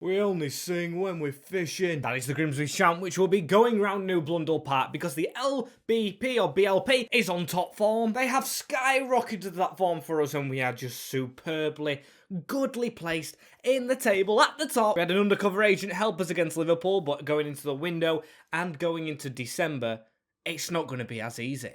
We only sing when we're fishing. That is the Grimsby chant, which will be going round New Blundell Park because the LBP or BLP is on top form. They have skyrocketed that form for us and we are just superbly, goodly placed in the table at the top. We had an undercover agent help us against Liverpool, but going into the window and going into December, it's not going to be as easy.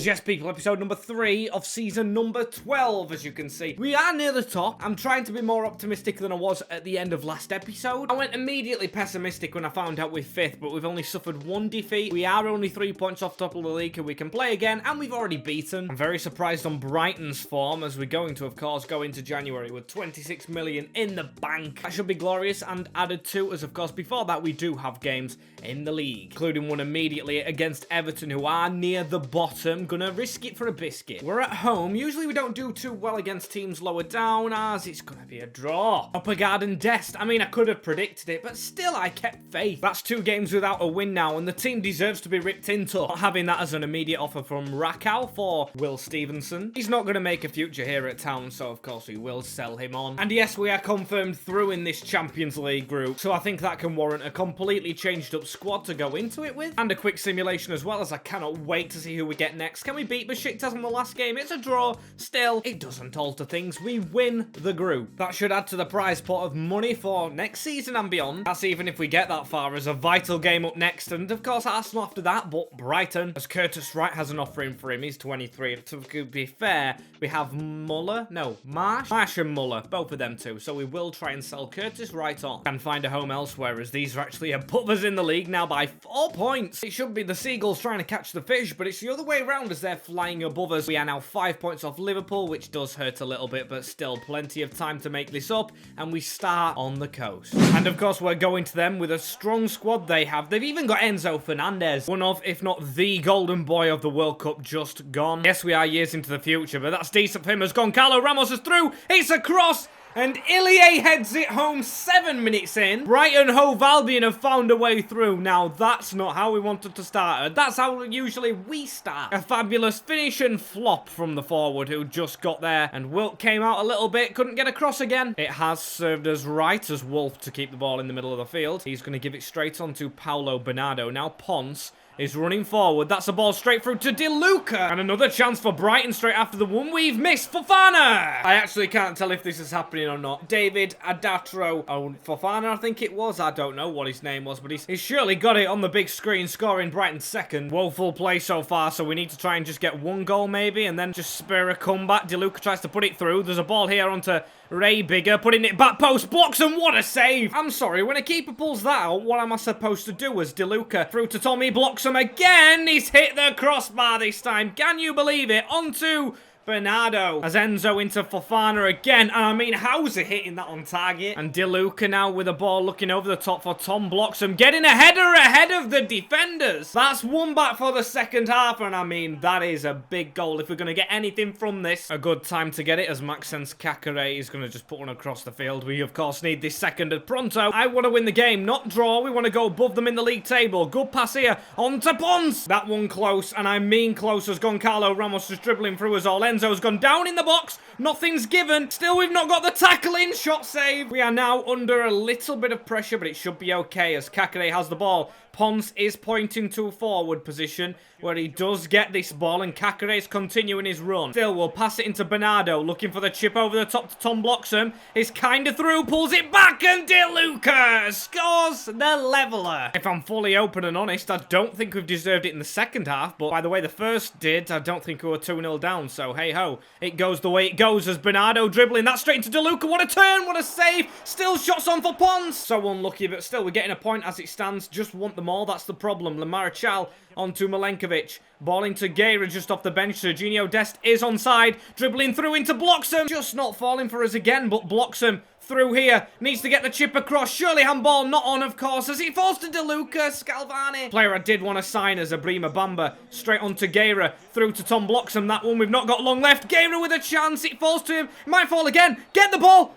Yes, people, episode number 3 of season number 12, as you can see. We are near the top. I'm trying to be more optimistic than I was at the end of last episode. I went immediately pessimistic when I found out we're 5th, but we've only suffered 1 defeat. We are only 3 points off top of the league, and we can play again, and we've already beaten. I'm very surprised on Brighton's form, as we're going to, of course, go into January with 26 million in the bank. That should be glorious, and added to, as of course, before that, we do have games in the league, including one immediately against Everton, who are near the bottom. Gonna risk it for a biscuit. We're at home. Usually we don't do too well against teams lower down, as it's gonna be a draw. Upper Garden Dest. I mean, I could have predicted it, but still I kept faith. That's 2 games without a win now, and the team deserves to be ripped into. Not having that as an immediate offer from Rakow for Will Stevenson. He's not gonna make a future here at town, so of course we will sell him on. And yes, we are confirmed through in this Champions League group, so I think that can warrant a completely changed up squad to go into it with, and a quick simulation as well, as I cannot wait to see who we get next. Can we beat Besiktas in the last game? It's a draw. Still, it doesn't alter things. We win the group. That should add to the prize pot of money for next season and beyond. That's even if we get that far, as a vital game up next, and of course Arsenal after that, but Brighton, as Curtis Wright has an offer in for him. He's 23. To be fair, we have Marsh and Muller, both of them too, so we will try and sell Curtis Wright on and find a home elsewhere, as these are actually above us in the league now by 4 points. It should be the Seagulls trying to catch the fish, but it's the other way around, as they're flying above us. We are now 5 points off Liverpool, which does hurt a little bit, but still plenty of time to make this up, and we start on the coast. And of course, we're going to them with a strong squad they have. They've even got Enzo Fernandez, one of, if not the golden boy of the World Cup, just gone. Yes, we are years into the future, but that's decent for him, as Goncalo Ramos is through. It's a cross! And Ilie heads it home 7 minutes in. Brighton Hove Albion have found a way through. Now, that's not how we wanted to start. That's how usually we start. A fabulous finish and flop from the forward, who just got there. And Wilt came out a little bit, couldn't get across again. It has served us right as Wolf to keep the ball in the middle of the field. He's going to give it straight on to Paulo Bernardo. Now Ponce is running forward. That's a ball straight through to De Luca. And another chance for Brighton straight after the one we've missed. Fofana! I actually can't tell if this is happening or not. David Adatro. Oh, Fofana, I think it was. I don't know what his name was, but he's surely got it on the big screen, scoring Brighton's second. Woeful play so far, so we need to try and just get 1 goal maybe, and then just spur a comeback. De Luca tries to put it through. There's a ball here onto Ray Bigger, putting it back post, blocks, and what a save! I'm sorry, when a keeper pulls that out, what am I supposed to do as De Luca through to Tommy, blocks him again? He's hit the crossbar this time. Can you believe it? Onto Bernardo, as Enzo into Fofana again, and I mean, how's he hitting that on target? And De Luca now with a ball looking over the top for Tom Bloxham, getting a header ahead of the defenders. That's 1 back for the second half, and I mean, that is a big goal if we're going to get anything from this. A good time to get it, as Maxence Kakare is going to just put one across the field. We, of course, need this second at pronto. I want to win the game, not draw. We want to go above them in the league table. Good pass here, on to Ponce. That one close, and I mean close, as Goncalo Ramos just dribbling through us all. Enzo's gone down in the box. Nothing's given. Still, we've not got the tackle in. Shot save. We are now under a little bit of pressure, but it should be okay, as Kakare has the ball. Ponce is pointing to a forward position where he does get this ball, and Kakare is continuing his run. Still, we'll pass it into Bernardo, looking for the chip over the top to Tom Bloxham. He's kind of through, pulls it back, and De Luca scores the leveller. If I'm fully open and honest, I don't think we've deserved it in the second half, but by the way the first did, I don't think we were 2-0 down, so hey-ho. It goes the way it goes, as Bernardo dribbling that straight into De Luca. What a turn, what a save. Still shots on for Ponce. So unlucky, but still we're getting a point as it stands. Just want them all, that's the problem. Lamarichal onto Milenkovic. Ball into Guerra just off the bench. Serginho Dest is onside. Dribbling through into Bloxham. Just not falling for us again, but Bloxham through here. Needs to get the chip across. Surely handball not on, of course, as it falls to De Luca. Scalvani. Player I did want to sign as Abrima Bamba. Straight onto Guerra. Through to Tom Bloxham. That one we've not got long left. Guerra with a chance. It falls to him. Might fall again. Get the ball.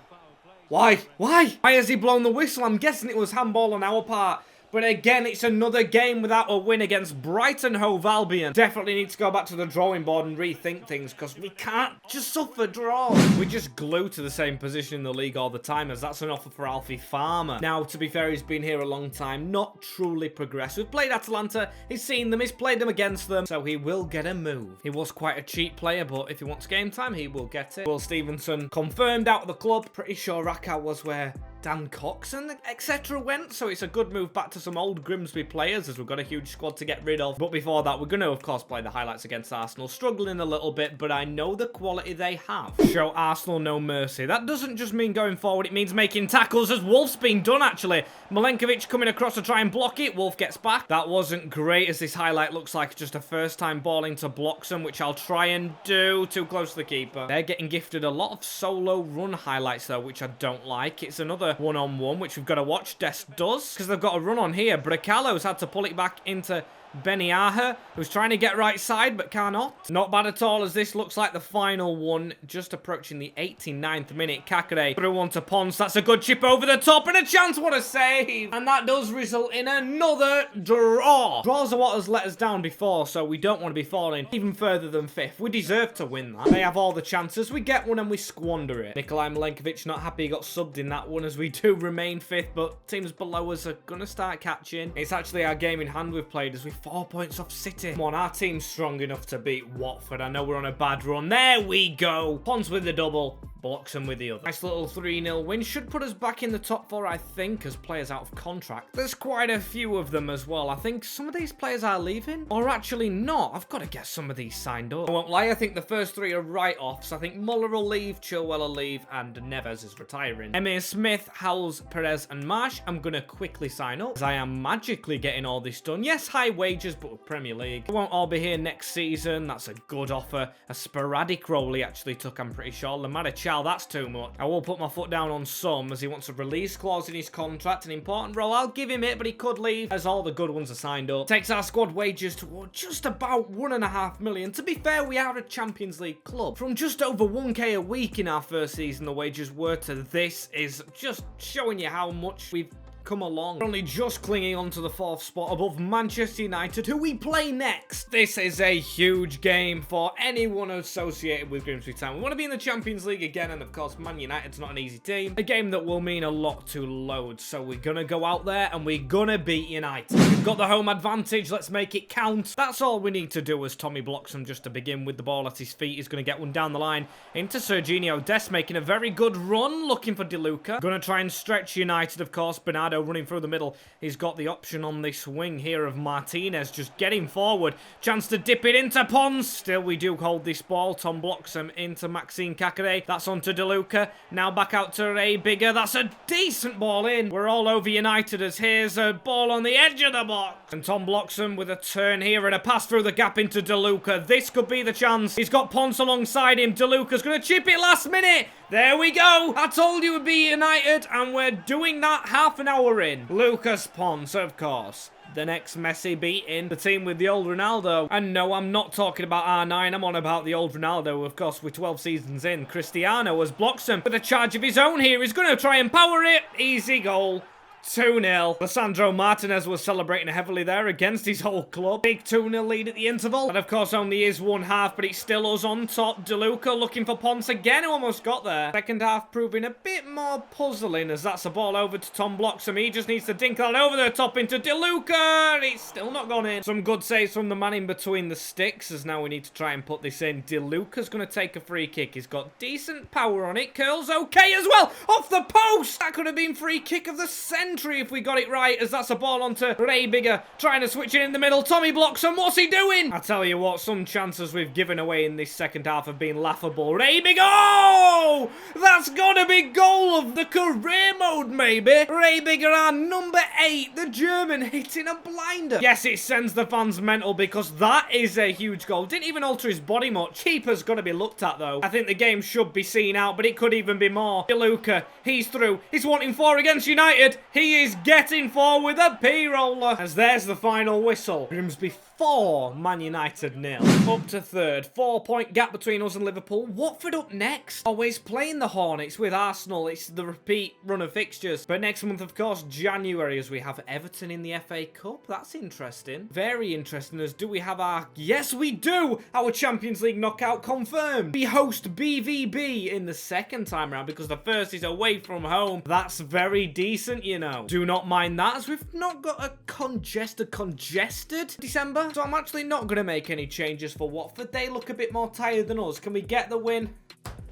Why? Why? Why has he blown the whistle? I'm guessing it was handball on our part. But again, it's another game without a win against Brighton Hove Albion. Definitely need to go back to the drawing board and rethink things, because we can't just suffer draws. We just glue to the same position in the league all the time, as that's an offer for Alfie Farmer. Now, to be fair, he's been here a long time, not truly progressed. We've played Atalanta, he's seen them, he's played them against them, so he will get a move. He was quite a cheap player, but if he wants game time, he will get it. Will Stevenson confirmed out of the club. Pretty sure Rakow was where Dan Cox and etc. went, so it's a good move back to some old Grimsby players, as we've got a huge squad to get rid of. But before that, we're going to, of course, play the highlights against Arsenal. Struggling a little bit, but I know the quality they have. Show Arsenal no mercy. That doesn't just mean going forward, it means making tackles, as Wolf's been done, actually. Milenkovic coming across to try and block it. Wolf gets back. That wasn't great, as this highlight looks like just a first-time ball into Bloxham, which I'll try and do. Too close to the keeper. They're getting gifted a lot of solo run highlights, though, which I don't like. It's another one-on-one, which we've got to watch. Dest does, because they've got a run on here. Bracalo's had to pull it back into Beniaha, who's trying to get right side, but cannot. Not bad at all, as this looks like the final one, just approaching the 89th minute. Kakare through one to Pons. That's a good chip over the top, and a chance. What a save. And that does result in another draw. Draws are what has let us down before, so we don't want to be falling even further than 5th. We deserve to win that. They have all the chances. We get one and we squander it. Nikolai Milenkovic not happy he got subbed in that one, as we do remain 5th, but teams below us are going to start catching. It's actually our game in hand we've played, as we 4 points off City. Come on, our team's strong enough to beat Watford. I know we're on a bad run. There we go. Pons with the double. Bloxham with the other. Nice little 3-0 win. Should put us back in the top 4, I think, as players out of contract. There's quite a few of them as well. I think some of these players are leaving. Or actually not. I've got to get some of these signed up. I won't lie, I think the first 3 are write-offs. I think Muller will leave, Chilwell will leave, and Neves is retiring. Emir Smith, Howells, Perez, and Marsh, I'm going to quickly sign up, as I am magically getting all this done. Yes, high wages, but with Premier League. We won't all be here next season. That's a good offer. A sporadic role he actually took, I'm pretty sure. Lamada, that's too much. I will put my foot down on some, as he wants a release clause in his contract. An important role. I'll give him it, but he could leave, as all the good ones are signed up. Takes our squad wages to just about 1.5 million. To be fair, we are a Champions League club. From just over 1k a week in our first season, the wages were, to this is just showing you how much we've come along. We're only just clinging on to the 4th spot above Manchester United, who we play next. This is a huge game for anyone associated with Grimsby Town. We want to be in the Champions League again, and of course, Man United's not an easy team. A game that will mean a lot to loads, so we're going to go out there and we're going to beat United. We've got the home advantage. Let's make it count. That's all we need to do, as Tommy Bloxham, just to begin with the ball at his feet, is going to get one down the line into Serginho Dest, making a very good run, looking for De Luca. Going to try and stretch United, of course. Bernardo running through the middle. He's got the option on this wing here of Martinez just getting forward. Chance to dip it into Pons. Still, we do hold this ball. Tom Bloxham into Maxime Kakare. That's on to De Luca. Now back out to Ray Bigger. That's a decent ball in. We're all over United, as here's a ball on the edge of the box. And Tom Bloxham with a turn here and a pass through the gap into De Luca. This could be the chance. He's got Pons alongside him. De Luca's going to chip it last minute. There we go. I told you it would be United, and we're doing that half an hour in. Lucas Pons, of course. The next Messi beating the team with the old Ronaldo. And no, I'm not talking about R9. I'm on about the old Ronaldo, of course, with 12 seasons in. Cristiano has Bloxham with a charge of his own here. He's going to try and power it. Easy goal. 2-0. Lissandro Martinez was celebrating heavily there against his whole club. Big 2-0 lead at the interval. And of course only is one half, but it's still us on top. De Luca looking for Ponce again, who almost got there. Second half proving a bit more puzzling, as that's a ball over to Tom Bloxham. He just needs to dink that over the top into De Luca. It's still not gone in. Some good saves from the man in between the sticks, as now we need to try and put this in. De Luca's going to take a free kick. He's got decent power on it. Curls okay as well. Off the post. That could have been free kick of the century if we got it right, as that's a ball onto Ray Bigger, trying to switch it in the middle. Tommy Bloxham, what's he doing? I tell you what, some chances we've given away in this second half have been laughable. Ray Bigger, oh! That's gotta be goal of the career mode, maybe. Ray Bigger, our number 8, the German, hitting a blinder. Yes, it sends the fans mental, because that is a huge goal. Didn't even alter his body much. Keeper's gotta be looked at, though. I think the game should be seen out, but it could even be more. De Luca, he's through. He's wanting 4 against United. He is getting 4 with a P-roller. As there's the final whistle. Grimsby 4, Man United 0. Up to third, 4-point gap between us and Liverpool. Watford up next. Always playing the Hornets with Arsenal. It's the repeat run of fixtures. But next month, of course, January, as we have Everton in the FA Cup. That's interesting. Very interesting. As do we have our... Yes, we do! Our Champions League knockout confirmed. We host BVB in the second time round because the first is away from home. That's very decent, you know. Do not mind that, as we've not got a congested December. So I'm actually not going to make any changes for Watford. They look a bit more tired than us. Can we get the win?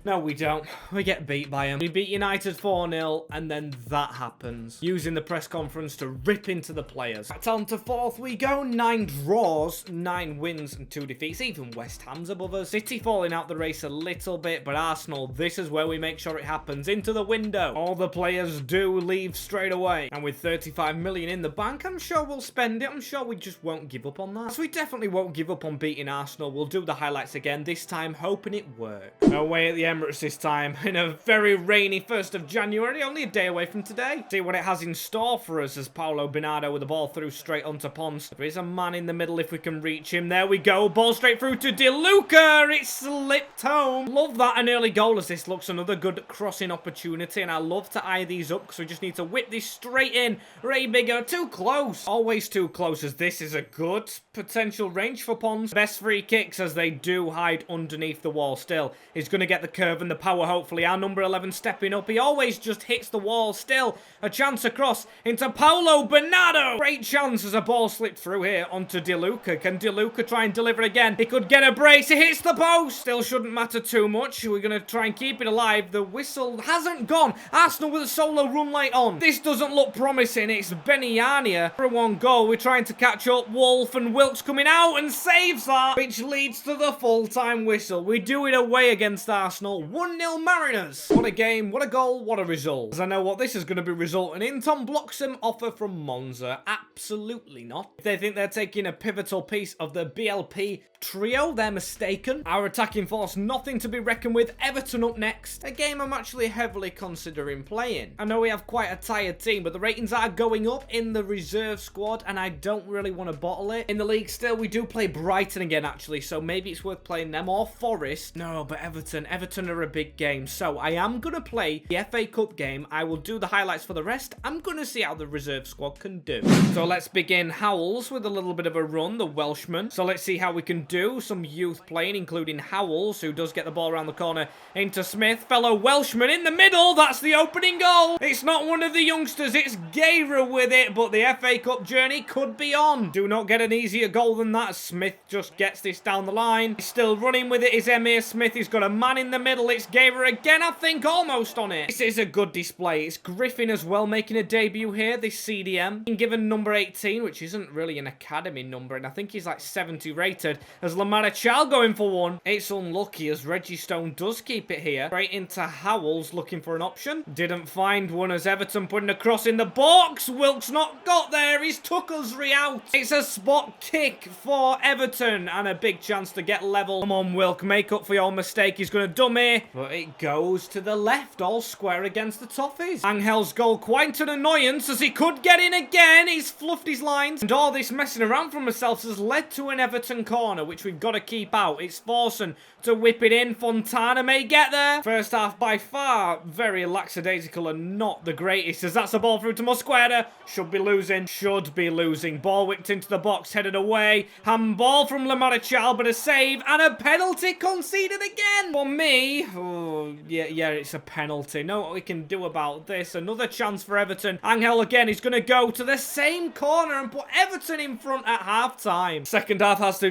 No, we don't. We get beat by them. We beat United 4-0, and then that happens. Using the press conference to rip into the players. Back on to fourth we go. 9 draws, 9 wins, and 2 defeats. Even West Ham's above us. City falling out the race a little bit, but Arsenal, this is where we make sure it happens. Into the window. All the players do leave straight away. And with 35 million in the bank, I'm sure we'll spend it. I'm sure we just won't give up on that. So we definitely won't give up on beating Arsenal. We'll do the highlights again, this time hoping it works. Away at the Emirates this time, in a very rainy 1st of January, only a day away from today. See what it has in store for us as Paulo Bernardo with the ball through straight onto Pons. There is a man in the middle if we can reach him. There we go. Ball straight through to Di Luca. It slipped home. Love that an early goal as this looks another good crossing opportunity, and I love to eye these up because we just need to whip this straight in. Ray Bigger, too close. Always too close, as this is a good potential range for Pons. Best free kicks, as they do hide underneath the wall still. He's going to get the curve and the power, hopefully. Our number 11 stepping up. He always just hits the wall still. A chance across into Paulo Bernardo. Great chance as a ball slipped through here onto Di Luca. Can Di Luca try and deliver again? He could get a brace. He hits the post. Still shouldn't matter too much. We're going to try and keep it alive. The whistle hasn't gone. Arsenal with a solo run late on. This doesn't look promising. It's Beniania for a 1 goal. We're trying to catch up. Wolf and Wilkes coming out and saves that, which leads to the full-time whistle. We do it away against Arsenal. 1-0 Mariners. What a game, what a goal, what a result. As I know what this is going to be resulting in. Tom Bloxham offer from Monza. Absolutely not. If they think they're taking a pivotal piece of the BLP trio, they're mistaken. Our attacking force, nothing to be reckoned with. Everton up next. A game I'm actually heavily considering playing. I know we have quite a tired team, but the ratings are going up in the reserve squad, and I don't really want to bottle it. In the league still, we do play Brighton again, actually, so maybe it's worth playing them, or Forest. No, but Everton are a big game, so I am going to play the FA Cup game. I will do the highlights for the rest. I'm going to see how the reserve squad can do. So let's begin. Howells with a little bit of a run, the Welshman. So let's see how we can do. Some youth playing, including Howells, who does get the ball around the corner into Smith. Fellow Welshman in the middle. That's the opening goal. It's not one of the youngsters. It's Guerra with it, but the FA Cup journey could be on. Do not get an easier goal than that. Smith just gets this down the line. He's still running with it. Is Emir Smith. He's got a man in the middle. It's Guerra again, I think, almost on it. This is a good display. It's Griffin as well making a debut here, this CDM. Being given number 18, which isn't really an academy number, and I think he's like 70 rated, as Lamara Chal going for one. It's unlucky as Reggie Stone does keep it here. Straight into Howells looking for an option. Didn't find one as Everton putting a cross in the box. Wilkes not got there. He's took us out. It's a spot kick for Everton and a big chance to get level. Come on, Wilk, make up for your mistake. He's going to dummy, but it goes to the left, all square against the Toffees. Angel's goal quite an annoyance as he could get in again. He's fluffed his lines, and all this messing around from himself has led to an Everton corner, which we've got to keep out. It's Forson to whip it in. Fontana may get there. First half by far very lackadaisical and not the greatest, as that's a ball through to Mosquera. Should be losing. Ball whipped into the box, headed away. Handball from Lamarichal, but a save and a penalty conceded again. For me, oh, yeah, it's a penalty. Know what we can do about this. Another chance for Everton. Angel again, he's going to go to the same corner and put Everton in front at half-time. Second half has to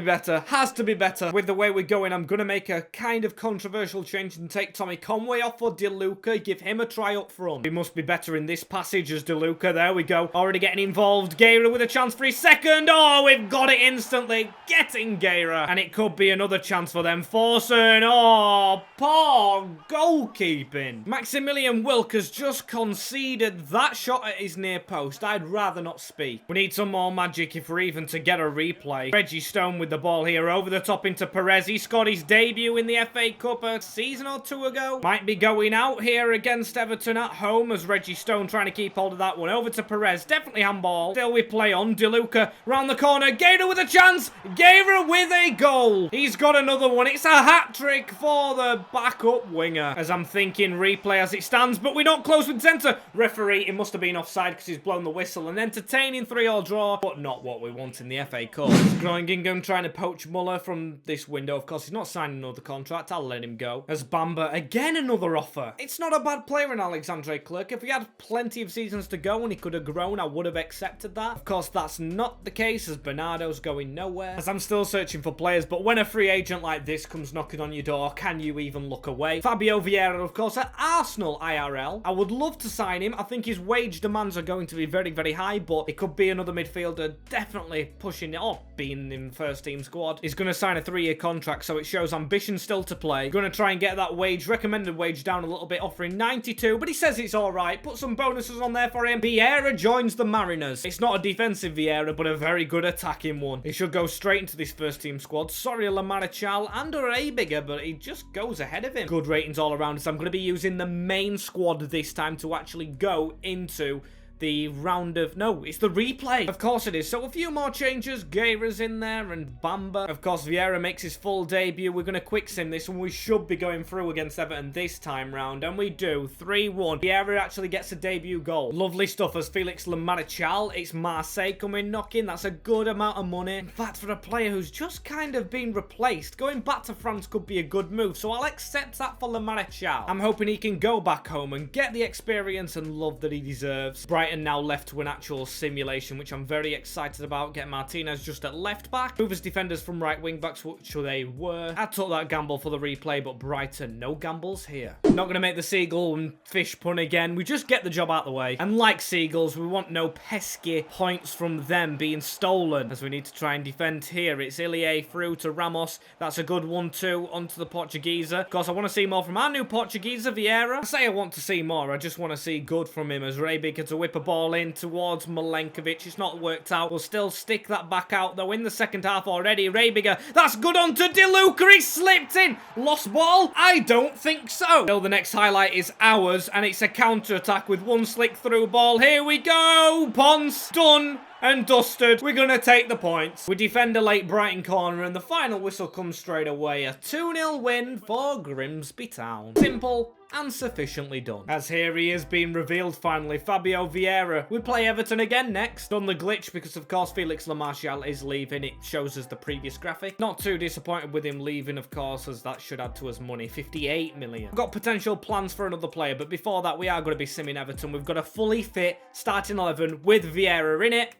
be better. With the way we're going, I'm going to make a kind of controversial change and take Tommy Conway off for Di Luca. Give him a try up front. We must be better in this passage as Di Luca. There we go. Already getting involved. Guerra with a chance for his second. Oh, we've got it instantly. Getting Guerra. And it could be another chance for them. Forson. Oh, Poor goalkeeping. Maximilian Wilk has just conceded that shot at his near post. I'd rather not speak. We need some more magic if we're even to get a replay. Reggie Stone with the ball here over the top into Perez. He scored his debut in the FA Cup a season or two ago. Might be going out here against Everton at home as Reggie Stone trying to keep hold of that one. Over to Perez. Definitely handball. Still we play on. De Luca round the corner. Gator with a chance. Gator with a goal. He's got another one. It's a hat-trick for the backup winger. As I'm thinking replay as it stands, but we're not close with centre. Referee, it must have been offside because he's blown the whistle. An entertaining 3-3 draw, but not what we want in the FA Cup. Groningen trying to poach Muller from this window. Of course, he's not signing another contract. I'll let him go. As Bamba, again another offer. It's not a bad player in Alexandre Clerc. If he had plenty of seasons to go and he could have grown, I would have accepted that. Of course, that's not the case as Bernardo's going nowhere. As I'm still searching for players, but when a free agent like this comes knocking on your door, can you even look away? Fabio Vieira, of course, at Arsenal IRL. I would love to sign him. I think his wage demands are going to be very, very high, but it could be another midfielder definitely pushing it up, being in the first team squad. He's going to sign a 3-year contract, so it shows ambition still to play. Going to try and get that wage, recommended wage, down a little bit, offering 92, but he says it's all right. Put some bonuses on there for him. Vieira joins the Mariners. It's not a defensive Vieira, but a very good attacking one. He should go straight into this first team squad. Sorry, Lamarichal and Reibiger, but he just goes ahead of him. Good ratings all around, so I'm going to be using the main squad this time to actually go into the round of... No, it's the replay. Of course it is. So a few more changes. Guerra's in there and Bamba. Of course, Vieira makes his full debut. We're going to quick sim this one. We should be going through against Everton this time round. And we do. 3-1. Vieira actually gets a debut goal. Lovely stuff as Felix Lamarichal. It's Marseille coming knocking. That's a good amount of money. In fact, for a player who's just kind of been replaced, going back to France could be a good move. So I'll accept that for Lamarichal. I'm hoping he can go back home and get the experience and love that he deserves. Brighton now left to an actual simulation, which I'm very excited about. Get Martinez just at left back. Move as defenders from right wing backs, which they were. I took that gamble for the replay, but Brighton, no gambles here. Not going to make the seagull and fish pun again. We just get the job out of the way. And like seagulls, we want no pesky points from them being stolen, as we need to try and defend here. It's Ilie through to Ramos. That's a good 1-2 onto the Portuguesa. Of course, I want to see more from our new Portuguesa, Vieira. I say I want to see more. I just want to see good from him as Reibiger gets to whip a ball in towards Milenkovic. It's not worked out. We'll still stick that back out, though, in the second half already. Reibiger, that's good on to De Luca. He slipped in. Lost ball? I don't think so. Still, the next highlight is ours, and it's a counter-attack with one slick through ball. Here we go. Ponce, done and dusted. We're going to take the points. We defend a late Brighton corner, and the final whistle comes straight away. A 2-0 win for Grimsby Town. Simple and sufficiently done. As here he is being revealed finally, Fabio Vieira. We play Everton again next. Done the glitch because of course Felix Lamarichal is leaving. It shows us the previous graphic. Not too disappointed with him leaving, of course, as that should add to us money. 58 million. We've got potential plans for another player, but before that we are going to be simming Everton. We've got a fully fit starting 11 with Vieira in it.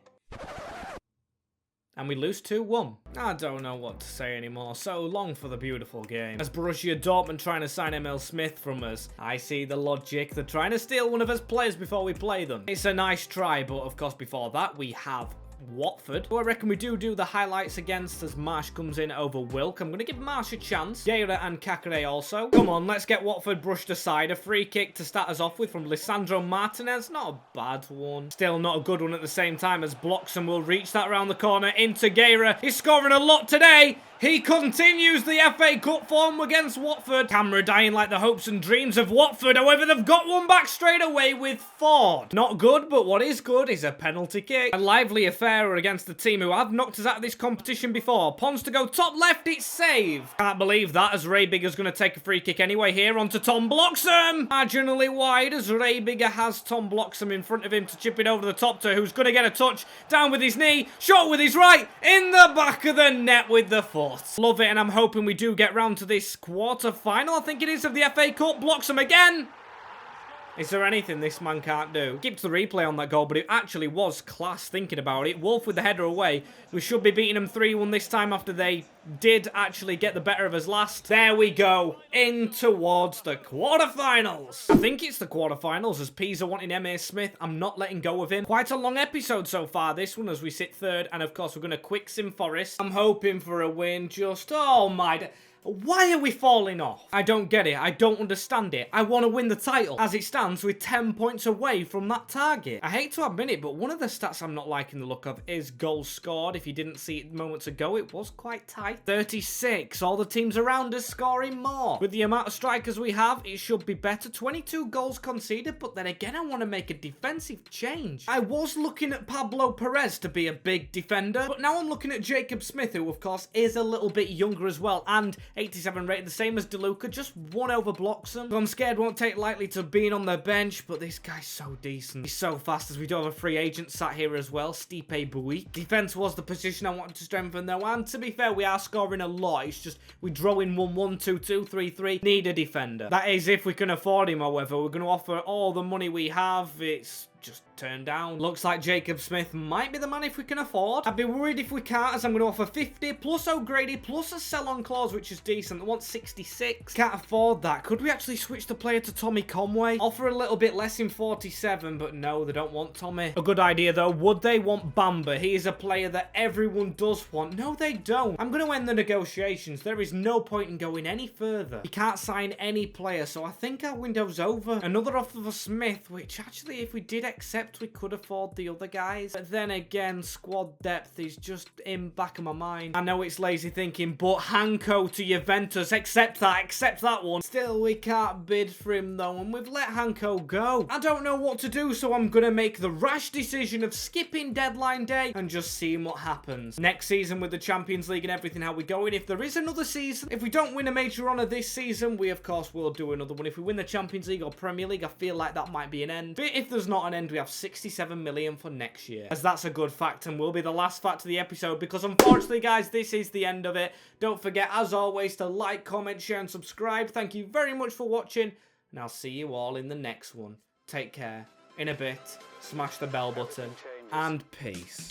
And we lose 2-1. I don't know what to say anymore. So long for the beautiful game. As Borussia Dortmund trying to sign Emil Smith from us. I see the logic. They're trying to steal one of us players before we play them. It's a nice try, but of course before that we have Watford, who I reckon we do the highlights against as Marsh comes in over Wilk. I'm going to give Marsh a chance. Guerra and Kakare also. Come on, let's get Watford brushed aside. A free kick to start us off with from Lisandro Martinez. Not a bad one. Still not a good one at the same time as Bloxham will reach that round the corner into Guerra. He's scoring a lot today. He continues the FA Cup form against Watford. Camera dying like the hopes and dreams of Watford. However, they've got one back straight away with Ford. Not good, but what is good is a penalty kick. A lively affair against the team who have knocked us out of this competition before. Pons to go top left, it's save. Can't believe that as Reibiger's going to take a free kick anyway here onto Tom Bloxham. Marginally wide as Reibiger has Tom Bloxham in front of him to chip it over the top to who's going to get a touch. Down with his knee, shot with his right, in the back of the net with the foot. Love it, and I'm hoping we do get round to this quarter-final, I think it is, of the FA Cup. Blocks him again. Is there anything this man can't do? Skipped the replay on that goal, but it actually was class thinking about it. Wolf with the header away. We should be beating them 3-1 this time after they did actually get the better of us last. There we go, in towards the quarterfinals. I think it's the quarterfinals as P's are wanting M.A. Smith. I'm not letting go of him. Quite a long episode so far, this one, as we sit third. And of course, we're going to quick sim Forest. I'm hoping for a win. Just, oh my... Why are we falling off? I don't get it. I don't understand it. I want to win the title as it stands with 10 points away from that target. I hate to admit it, but one of the stats I'm not liking the look of is goals scored. If you didn't see it moments ago, it was quite tight. 36. All the teams around us scoring more. With the amount of strikers we have, it should be better. 22 goals conceded, but then again, I want to make a defensive change. I was looking at Pablo Perez to be a big defender, but now I'm looking at Jacob Smith, who of course is a little bit younger as well, and 87 rated, the same as DeLuca, just one overblocks them. So I'm scared won't take lightly to being on the bench, but this guy's so decent. He's so fast, as we do have a free agent sat here as well, Stipe Buick. Defense was the position I wanted to strengthen though, and to be fair, we are scoring a lot. It's just we draw in 1-1, 2-2, 3-3. Need a defender. That is if we can afford him, however. We're going to offer all the money we have. It's just turned down. Looks like Jacob Smith might be the man if we can afford. I'd be worried if we can't, as I'm going to offer 50 plus O'Grady plus a sell-on clause, which is decent. I want 66. Can't afford that. Could we actually switch the player to Tommy Conway? Offer a little bit less in 47, but no, they don't want Tommy. A good idea though. Would they want Bamba? He is a player that everyone does want. No, they don't. I'm going to end the negotiations. There is no point in going any further. You can't sign any player, so I think our window's over. Another offer for Smith, which actually, if we did accept, we could afford the other guys. But then again, squad depth is just in back of my mind. I know it's lazy thinking, but Hanko to Juventus, accept that one. Still, we can't bid for him though, and we've let Hanko go. I don't know what to do, so I'm gonna make the rash decision of skipping deadline day and just seeing what happens. Next season with the Champions League and everything, how we going? If there is another season, if we don't win a major honour this season, we of course will do another one. If we win the Champions League or Premier League, I feel like that might be an end. But if there's not an end, we have 67 million for next year, as that's a good fact and will be the last fact of the episode, because unfortunately guys, this is the end of it. Don't forget, as always, to like, comment, share and subscribe. Thank you very much for watching, and I'll see you all in the next one. Take care. In a bit, smash the bell button, and peace.